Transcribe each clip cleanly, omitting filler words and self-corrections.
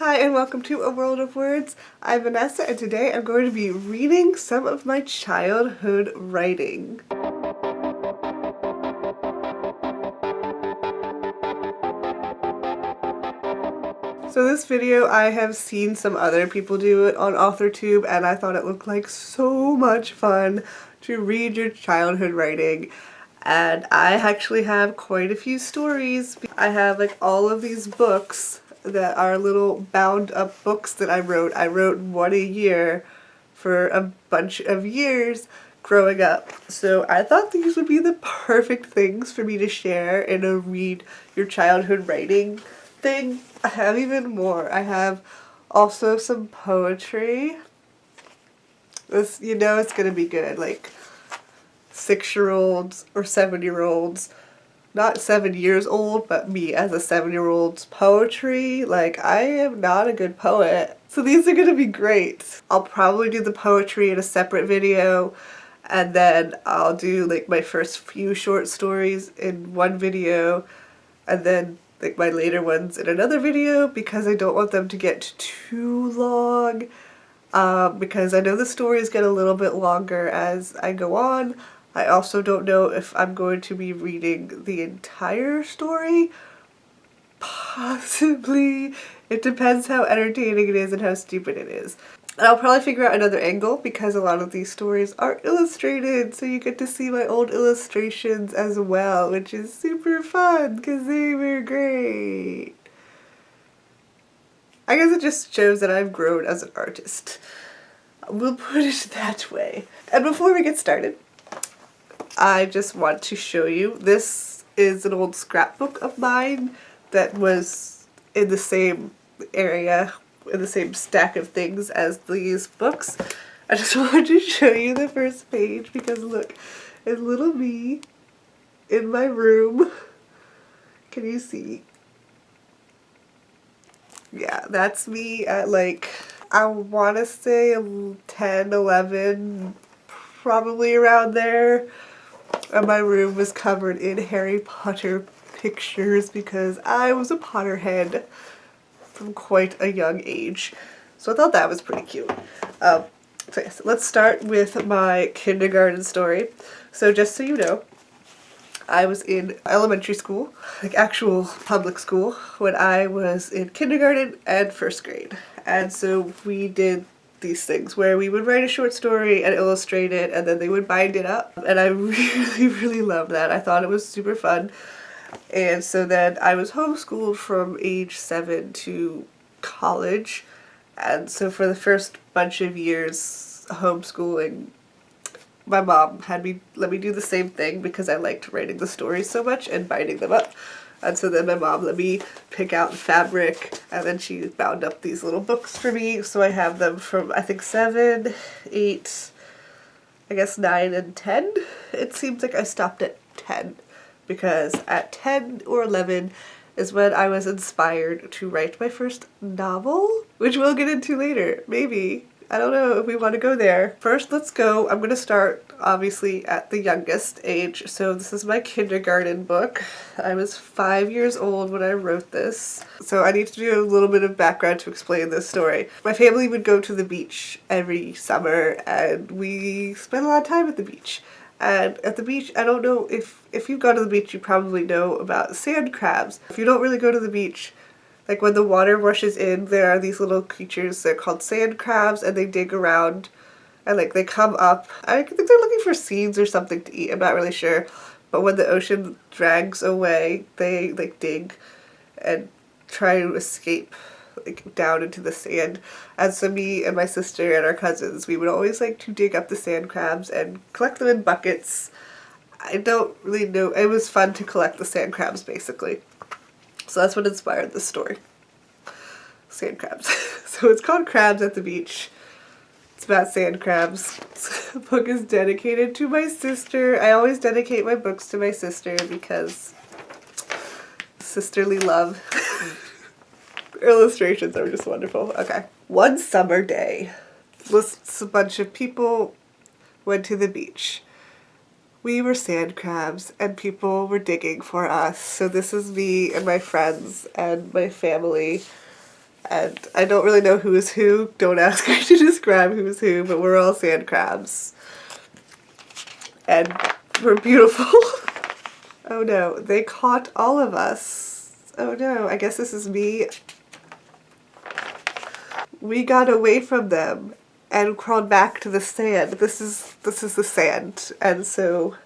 Hi and welcome to A World of Words. I'm Vanessa and today I'm going to be reading some of my childhood writing. So this video, I have seen some other people do it on AuthorTube and I thought it looked like so much fun to read your childhood writing. And I actually have quite a few stories. I have like all of these books that are little bound up books that I wrote. I wrote one a year for a bunch of years growing up. So I thought these would be the perfect things for me to share in a read your childhood writing thing. I have even more. I have also some poetry. This, you know, it's gonna be good. Like 6-year-olds or 7-year-olds, not 7 years old, but me as a 7-year-old's poetry. Like, I am not a good poet. So these are gonna be great. I'll probably do the poetry in a separate video, and then I'll do like my first few short stories in one video, and then like my later ones in another video, because I don't want them to get too long. Because I know the stories get a little bit longer as I go on. I also don't know if I'm going to be reading the entire story. Possibly. It depends how entertaining it is and how stupid it is. And I'll probably figure out another angle because a lot of these stories are illustrated, so you get to see my old illustrations as well, which is super fun because they were great. I guess it just shows that I've grown as an artist. We'll put it that way. And before we get started, I just want to show you, this is an old scrapbook of mine that was in the same area, in the same stack of things as these books. I just wanted to show you the first page because look, it's little me in my room. Can you see? Yeah, that's me at like, I want to say 10, 11, probably around there. And my room was covered in Harry Potter pictures because I was a Potterhead from quite a young age. So I thought that was pretty cute. So yes, let's start with my kindergarten story. So just so you know, I was in elementary school, like actual public school, when I was in kindergarten and first grade. And so we did these things where we would write a short story and illustrate it, and then they would bind it up. And I really loved that. I thought it was super fun. And so then I was homeschooled from age 7 to college. And so for the first bunch of years homeschooling, my mom had me let me do the same thing because I liked writing the stories so much and binding them up. And so then my mom let me pick out the fabric, and then she bound up these little books for me. So I have them from, I think, 7, 8, I guess 9 and 10. It seems like I stopped at 10 because at 10 or 11 is when I was inspired to write my first novel, which we'll get into later, maybe. I don't know if we want to go there. First, let's go. I'm going to start, obviously, at the youngest age. So this is my kindergarten book. I was 5 years old when I wrote this. So I need to do a little bit of background to explain this story. My family would go to the beach every summer, and we spent a lot of time at the beach. And at the beach, I don't know if you've gone to the beach, you probably know about sand crabs. If you don't really go to the beach, like when the water rushes in, there are these little creatures, they're called sand crabs, and they dig around and like they come up. I think they're looking for seeds or something to eat, I'm not really sure. But when the ocean drags away, they like dig and try to escape like down into the sand. And so me and my sister and our cousins, we would always like to dig up the sand crabs and collect them in buckets. I don't really know, it was fun to collect the sand crabs basically. So that's what inspired this story. Sand crabs. So it's called Crabs at the Beach. It's about sand crabs. The book is dedicated to my sister. I always dedicate my books to my sister because sisterly love. Illustrations are just wonderful. Okay. One summer day, lists a bunch of people went to the beach. We were sand crabs and people were digging for us. So this is me and my friends and my family. And I don't really know who is who. Don't ask me to describe who's who, but we're all sand crabs. And we're beautiful. Oh no, they caught all of us. Oh no, I guess this is me. We got away from them and crawled back to the sand. This is the sand. And so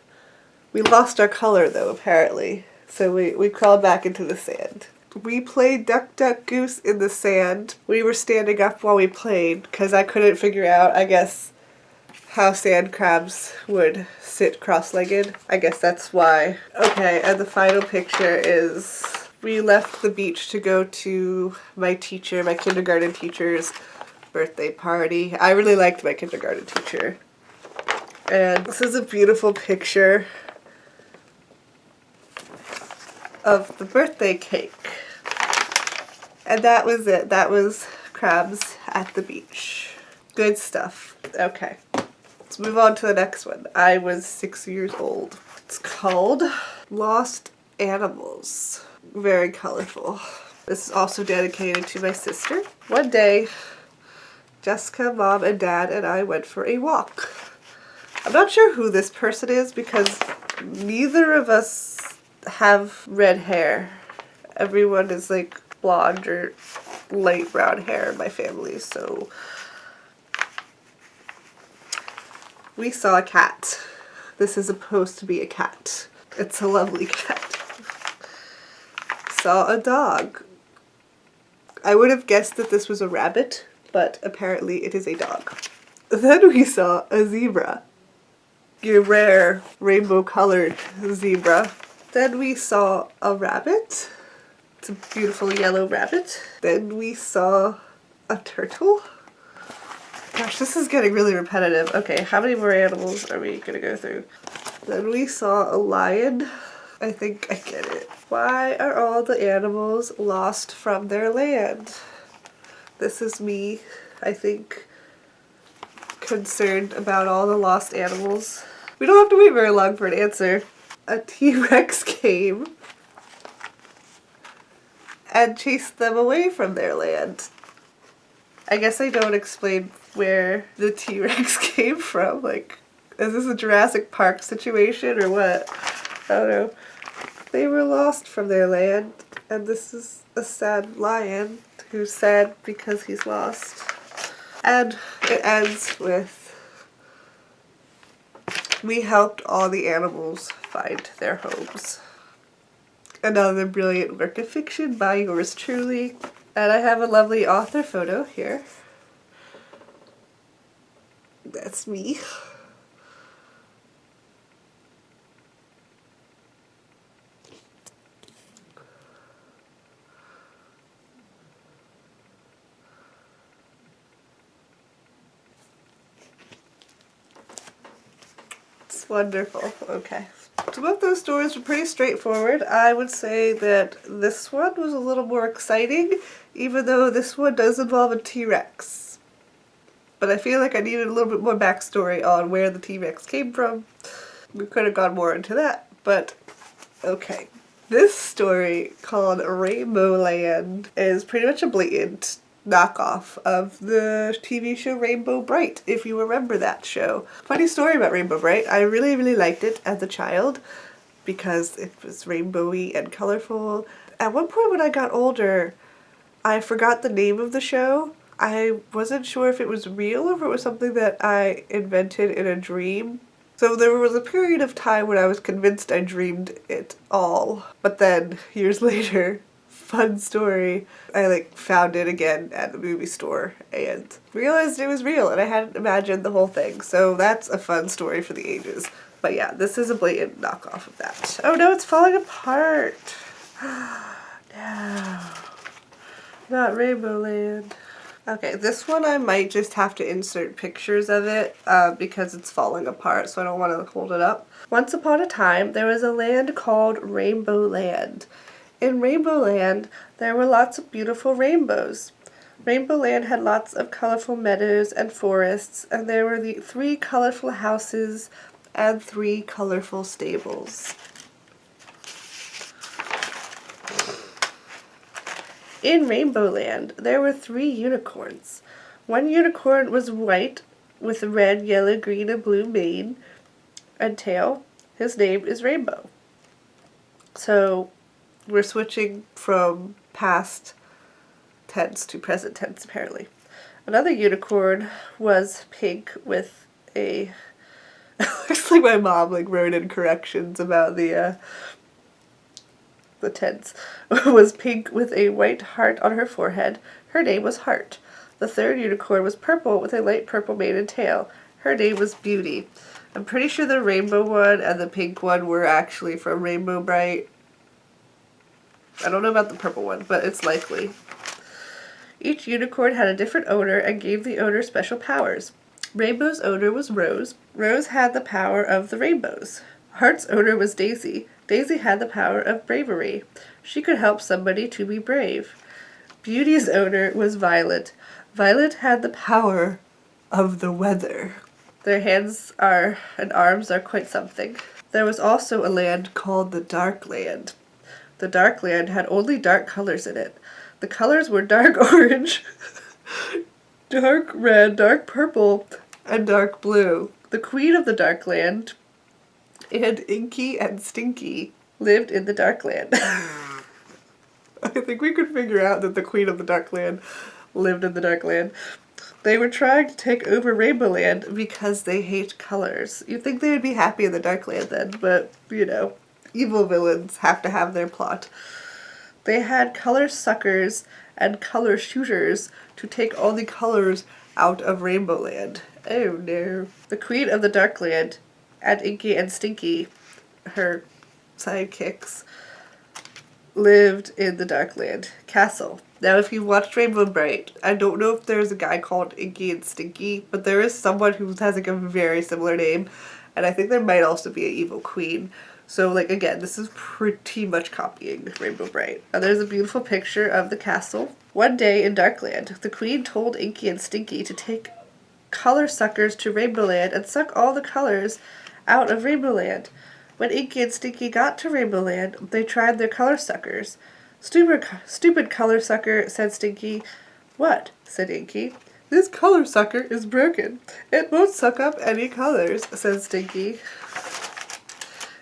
we lost our color though, apparently. So we crawled back into the sand. We played Duck Duck Goose in the sand. We were standing up while we played because I couldn't figure out, I guess, how sand crabs would sit cross-legged. I guess that's why. Okay, and the final picture is we left the beach to go to my kindergarten teacher's birthday party. I really liked my kindergarten teacher. And this is a beautiful picture of the birthday cake. And that was it. That was crabs at the beach. Good stuff. Okay. Let's move on to the next one. I was 6 years old. It's called Lost Animals. Very colorful. This is also dedicated to my sister. One day, Jessica, Mom, and Dad and I went for a walk. I'm not sure who this person is because neither of us have red hair. Everyone is like blonde or light brown hair in my family, so we saw a cat. This is supposed to be a cat. It's a lovely cat. Saw a dog. I would have guessed that this was a rabbit, but apparently it is a dog. Then we saw a zebra. Your rare rainbow colored zebra. Then we saw a rabbit. It's a beautiful yellow rabbit. Then we saw a turtle. Gosh, this is getting really repetitive. Okay, how many more animals are we gonna go through? Then we saw a lion. I think I get it. Why are all the animals lost from their land? This is me, I think, concerned about all the lost animals. We don't have to wait very long for an answer. A T-Rex came and chased them away from their land. I guess I don't explain where the T-Rex came from. Like, is this a Jurassic Park situation or what? I don't know. They were lost from their land, and this is a sad lion who's sad because he's lost. And it ends with, we helped all the animals find their homes. Another brilliant work of fiction by yours truly. And I have a lovely author photo here. That's me. It's wonderful. Okay. So both those stories were pretty straightforward. I would say that this one was a little more exciting, even though this one does involve a T-Rex. But I feel like I needed a little bit more backstory on where the T-Rex came from. We could have gone more into that, but okay. This story, called Rainbow Land, is pretty much a blatant knockoff of the TV show Rainbow Bright, if you remember that show. Funny story about Rainbow Bright, I really, really liked it as a child because it was rainbowy and colorful. At one point when I got older, I forgot the name of the show. I wasn't sure if it was real or if it was something that I invented in a dream. So there was a period of time when I was convinced I dreamed it all. But then, years later, fun story, I found it again at the movie store and realized it was real and I hadn't imagined the whole thing. So that's a fun story for the ages. But yeah, this is a blatant knockoff of that. Oh no, it's falling apart. No. Not Rainbow Land. Okay, this one I might just have to insert pictures of it because it's falling apart, so I don't want to hold it up. Once upon a time, there was a land called Rainbow Land. In Rainbow Land, there were lots of beautiful rainbows. Rainbow Land had lots of colorful meadows and forests, and there were the 3 colorful houses and 3 colorful stables. In Rainbow Land, there were 3 unicorns. One unicorn was white with a red, yellow, green, and blue mane and tail. His name is Rainbow. So we're switching from past tense to present tense, apparently. Another unicorn was pink with a... looks like my mom wrote in corrections about the tense. Was pink with a white heart on her forehead. Her name was Heart. The third unicorn was purple with a light purple mane and tail. Her name was Beauty. I'm pretty sure the rainbow one and the pink one were actually from Rainbow Bright. I don't know about the purple one, but it's likely. Each unicorn had a different owner and gave the owner special powers. Rainbow's owner was Rose. Rose had the power of the rainbows. Heart's owner was Daisy. Daisy had the power of bravery. She could help somebody to be brave. Beauty's owner was Violet. Violet had the power of the weather. Their hands and arms are quite something. There was also a land called the Dark Land. The Dark Land had only dark colors in it. The colors were dark orange, dark red, dark purple, and dark blue. The queen of the Dark Land and Inky and Stinky lived in the Dark Land. I think we could figure out that the queen of the Dark Land lived in the Dark Land. They were trying to take over Rainbow Land because they hate colors. You'd think they would be happy in the Dark Land then, but, evil villains have to have their plot. They had color suckers and color shooters to take all the colors out of Rainbow Land. Oh no. The queen of the Dark Land and Inky and Stinky, her sidekicks, lived in the Dark Land castle. Now, if you watched Rainbow Bright, I don't know if there's a guy called Inky and Stinky, but there is someone who has a very similar name, and I think there might also be an evil queen. So, again, this is pretty much copying Rainbow Bright. And there's a beautiful picture of the castle. One day in Darkland, the queen told Inky and Stinky to take color suckers to Rainbow Land and suck all the colors out of Rainbow Land. When Inky and Stinky got to Rainbow Land, they tried their color suckers. Stupid color sucker, said Stinky. What? Said Inky. This color sucker is broken. It won't suck up any colors, said Stinky.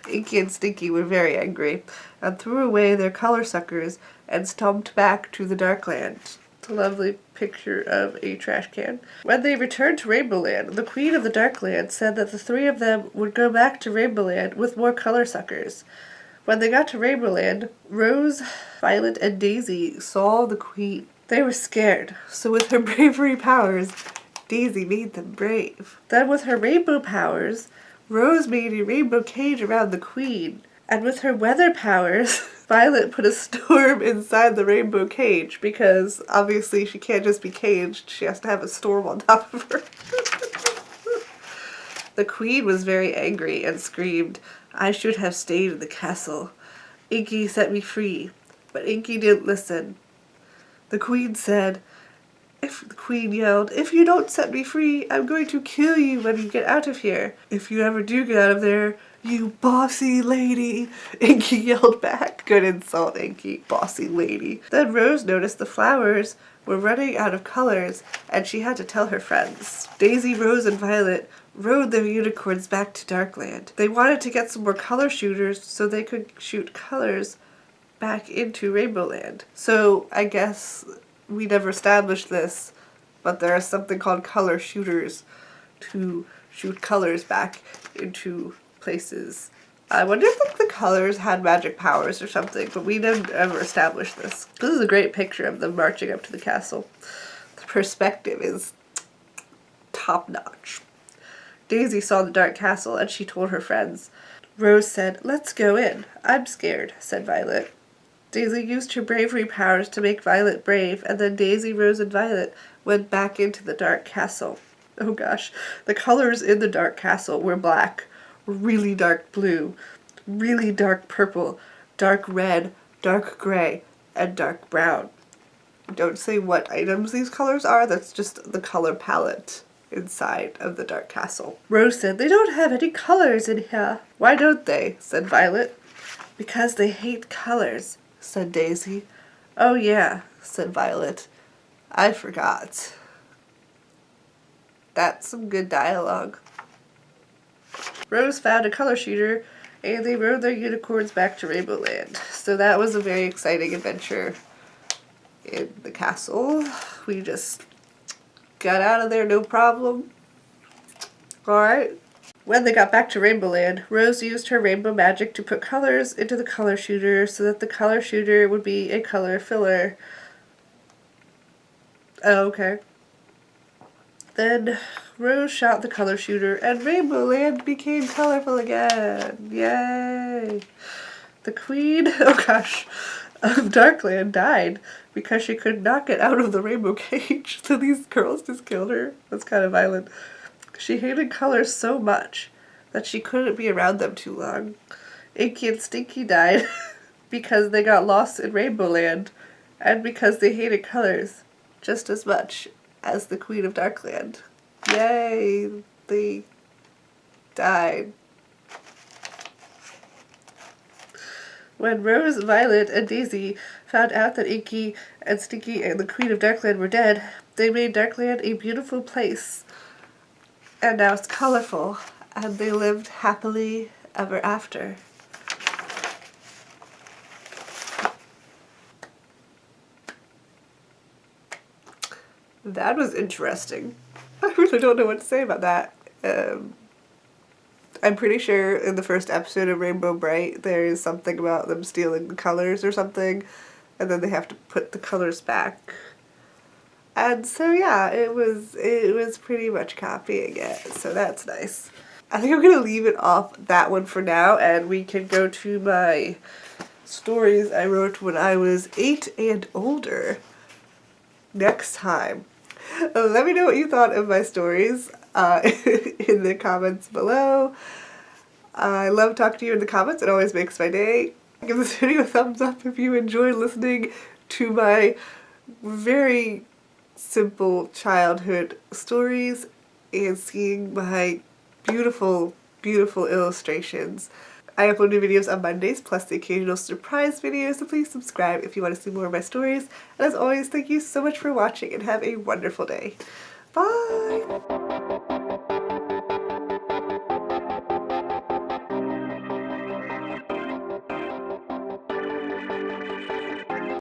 Inky and Stinky were very angry and threw away their color suckers and stomped back to the Dark Land. It's a lovely picture of a trash can. When they returned to Rainbow Land, the queen of the Dark Land said that the 3 of them would go back to Rainbow Land with more color suckers. When they got to Rainbow Land, Rose, Violet, and Daisy saw the queen. They were scared, so with her bravery powers, Daisy made them brave. Then with her rainbow powers, Rose made a rainbow cage around the queen. And with her weather powers, Violet put a storm inside the rainbow cage because obviously she can't just be caged, she has to have a storm on top of her. The queen was very angry and screamed, I should have stayed in the castle. Inky set me free, but Inky didn't listen. The queen yelled, if you don't set me free, I'm going to kill you when you get out of here. If you ever do get out of there, you bossy lady, Inky yelled back. Good insult, Inky, bossy lady. Then Rose noticed the flowers were running out of colors, and she had to tell her friends. Daisy, Rose, and Violet rode their unicorns back to Darkland. They wanted to get some more color shooters so they could shoot colors back into Rainbow Land. So I guess we never established this, but there is something called color shooters to shoot colors back into places. I wonder if the colors had magic powers or something, but we didn't ever establish this. This is a great picture of them marching up to the castle. The perspective is top notch. Daisy saw the dark castle and she told her friends. Rose said, let's go in. I'm scared, said Violet. Daisy used her bravery powers to make Violet brave, and then Daisy, Rose, and Violet went back into the dark castle. Oh gosh, the colors in the dark castle were black, really dark blue, really dark purple, dark red, dark gray, and dark brown. Don't say what items these colors are, that's just the color palette inside of the dark castle. Rose said, they don't have any colors in here. Why don't they? Said Violet. Because they hate colors, said Daisy. Oh yeah, said Violet. I forgot. That's some good dialogue. Rose found a color shooter and they rode their unicorns back to Rainbow Land. So that was a very exciting adventure in the castle. We just got out of there no problem. Alright. When they got back to Rainbow Land, Rose used her rainbow magic to put colors into the color shooter so that the color shooter would be a color filler. Oh, okay. Then Rose shot the color shooter and Rainbow Land became colorful again. Yay! The queen, oh gosh, of Darkland died because she could not get out of the rainbow cage. So these girls just killed her. That's kind of violent. She hated colors so much that she couldn't be around them too long. Inky and Stinky died because they got lost in Rainbow Land and because they hated colors just as much as the Queen of Darkland. Yay! They died. When Rose, Violet, and Daisy found out that Inky and Stinky and the Queen of Darkland were dead, they made Darkland a beautiful place. And now it's colorful, and they lived happily ever after. That was interesting. I really don't know what to say about that. I'm pretty sure in the first episode of Rainbow Bright there is something about them stealing the colors or something, and then they have to put the colors back. And so yeah, it was pretty much copying it, so that's nice. I think I'm gonna leave it off that one for now, and we can go to my stories I wrote when I was 8 and older next time. Let me know what you thought of my stories in the comments below. I love talking to you in the comments. It always makes my day. Give this video a thumbs up if you enjoyed listening to my very simple childhood stories and seeing my beautiful, beautiful illustrations. I upload new videos on Mondays, plus the occasional surprise video, so please subscribe if you want to see more of my stories. And as always, thank you so much for watching and have a wonderful day. Bye!